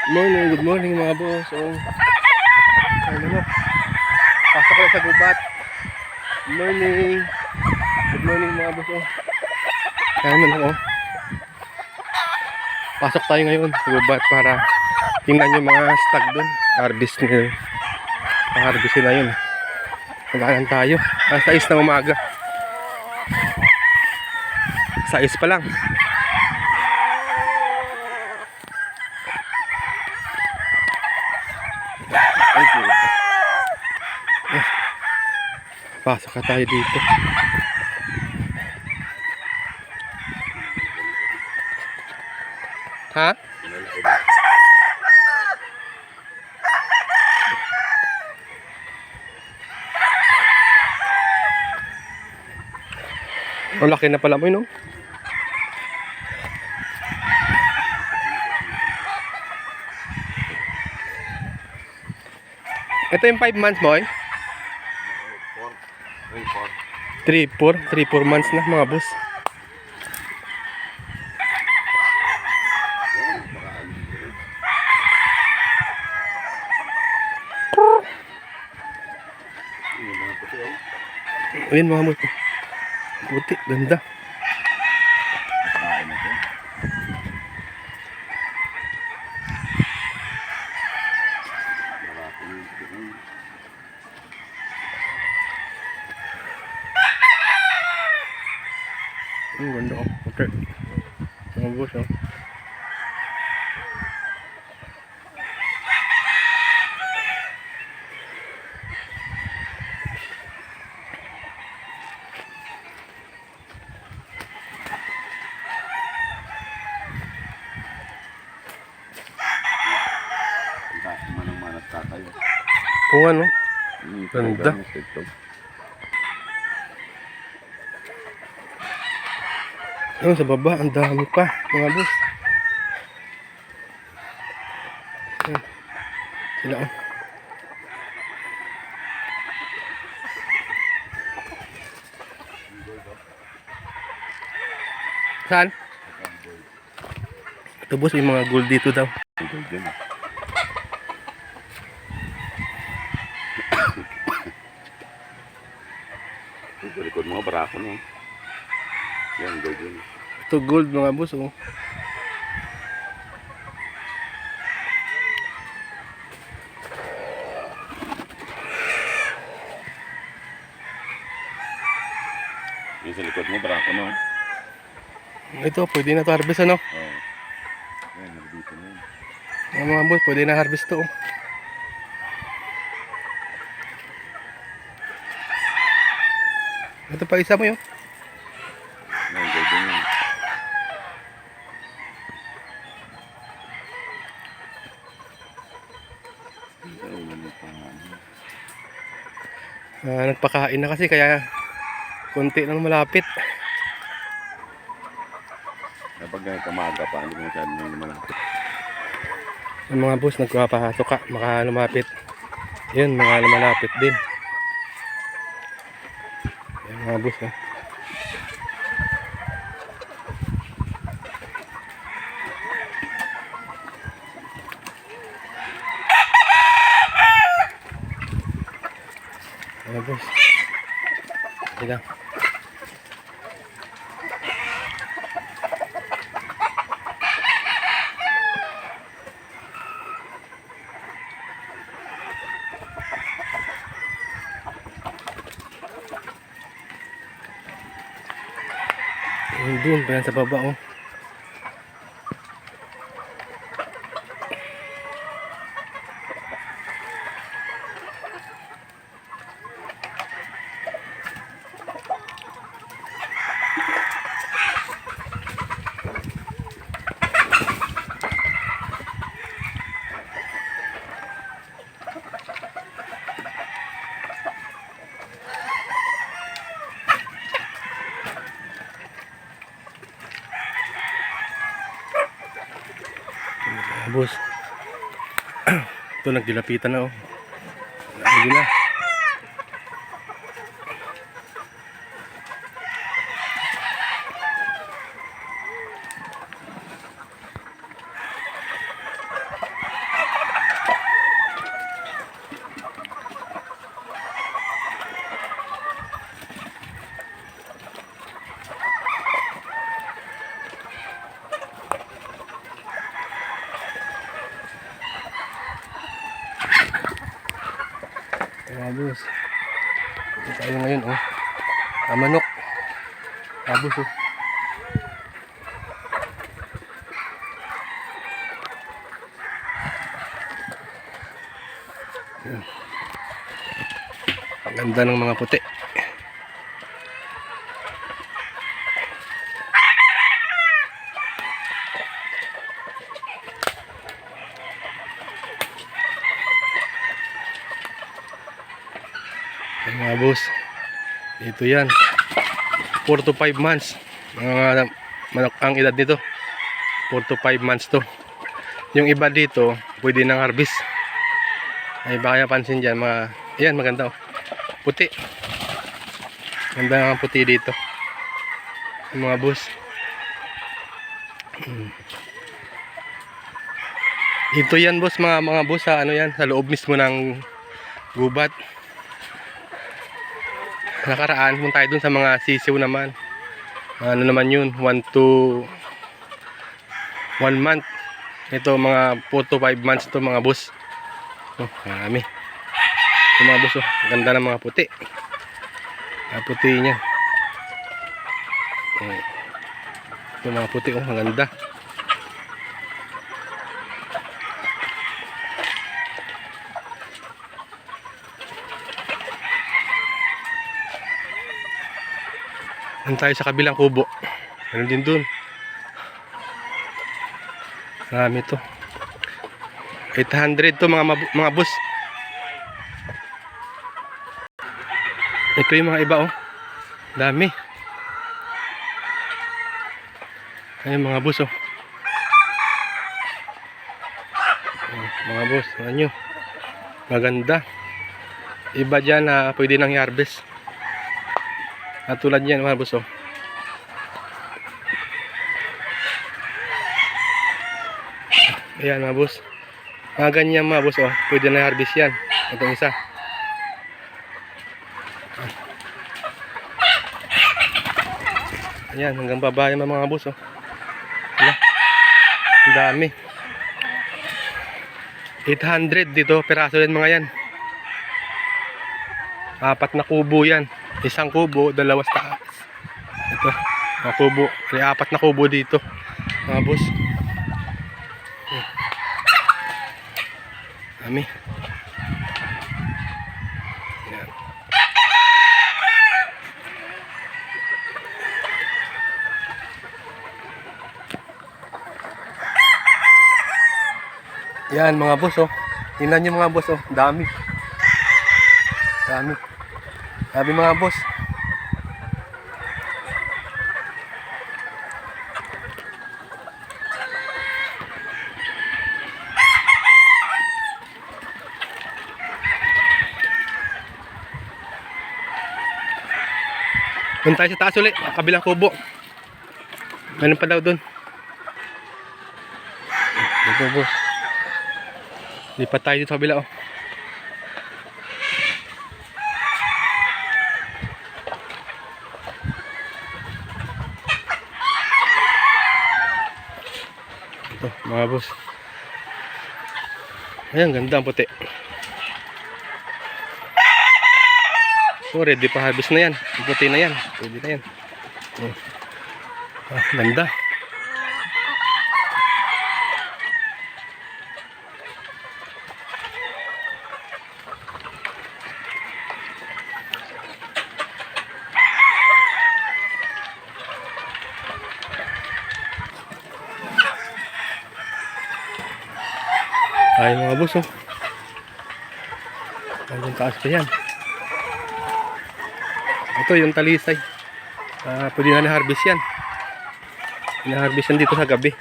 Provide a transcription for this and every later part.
Good morning mga boss. So, ano, pasok ulit sa gubat. Good morning mga boss. Oh. Pasok tayo ngayon sa gubat para tingnan yung mga stag doon. Harvest nila. Harvest nila yun. Magalan tayo. 6 ng umaga. 6 pa lang. Ay, pasok ka tayo dito. Ha? Ang laki na pala mo yun, no? Ito yung 5 months, boy? 3-4 months na mga boss. Ayun mga boss. Puti, ganda. Ang ganda, oh. Okay. Mga boss, oh. Kung ano, ganda. Ayun, sa baba, ang dami pa, mga boss. Ayun, sila, oh. Saan? Ito boss, may mga gold dito daw. Gold din. Sa likod mo, barako no. Yan, gold yun. Ito gold mga boss, oh. Yan sa likod mo, barako no. Ito, pwede na to harvest, ano? Oo. Yan, dito na yun. Yan mga boss, pwede na harvest to, oh. Ito pa isa mo yun. Yan, gold yun yun. Nagpakain na kasi kaya konti lang malapit. Kapag kamaga pa, hindi mo masyadong malapit. Ang mga boss nagpapasok ka, maka lumapit. Yun, mga lumalapit din. Yan mga boss, oh. Mga boss. Sila. Doon pa yan sa baba, oh. Boss. Ito nagdilapitan na, oh. Hindi na. Mga boss. Ito tayo ngayon, oh. Manok. Abos, oh. Yan. Ang ganda ng mga puti. Ay, mga boss, ito yan, 4 to 5 months mga manok ang edad nito. 4 to 5 months to. Yung iba dito pwede nang harvest. Ay baka napansin dyan mga, yan maganda, oh. Puti, ganda ng puti dito yung mga boss. Ito yan boss, mga boss, sa ano yan, sa loob mismo ng gubat. Nakaraan punta tayo dun sa mga sisiw naman. Ano naman yun, 1 to 1 month. Ito mga 4 to 5 months to mga boss. Oh, marami. Ito mga boss, oh. Ganda ng mga puti. Puti niya. Ito mga puti, oh, ang ganda. Ano tayo sa kabilang kubo. Ano din dun. Marami to. 800 to mga boss. Ito yung mga iba, oh. Dami. Ayun mga boss, oh. Mga boss, ano nyo. Maganda. Iba dyan na pwede nang i-harvest. At tulad yan mga boss, oh. Ayan mga boss. Mga ganyan mga boss, oh. Pwede na harvest yan. Itong isa. Ayan, hanggang baba yung mga boss, oh. Ayan. Ang dami. 800 dito. Peraso din mga yan. 4 na kubo yan. Isang kubo, 2 taas. Ito, mga kubo. May 4 na kubo dito, mga boss. Dami. Yan. Yan mga boss, oh. Tingnan nyo mga boss, oh. Dami. Dami. Dami mga boss. Doon tayo sa taas ulit, kabilang kubo. Meron pa daw doon. Dito boss. Lipat tayo dito sa kabila, oh. Ito, mga boss. Ayan, ganda ang puti. So, ready pa harvest na yan. Ang puti na yan. Pwede na yan. Ganda. Ay mga boss, oh. Hanggang taas pa yan. Ito yung talisay. Pwede na na-harvest yan. Na-harvest yan dito sa gabi.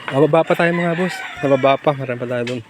Nababa pa tayo mga boss. Nababa pa. Marami pa tayo dun.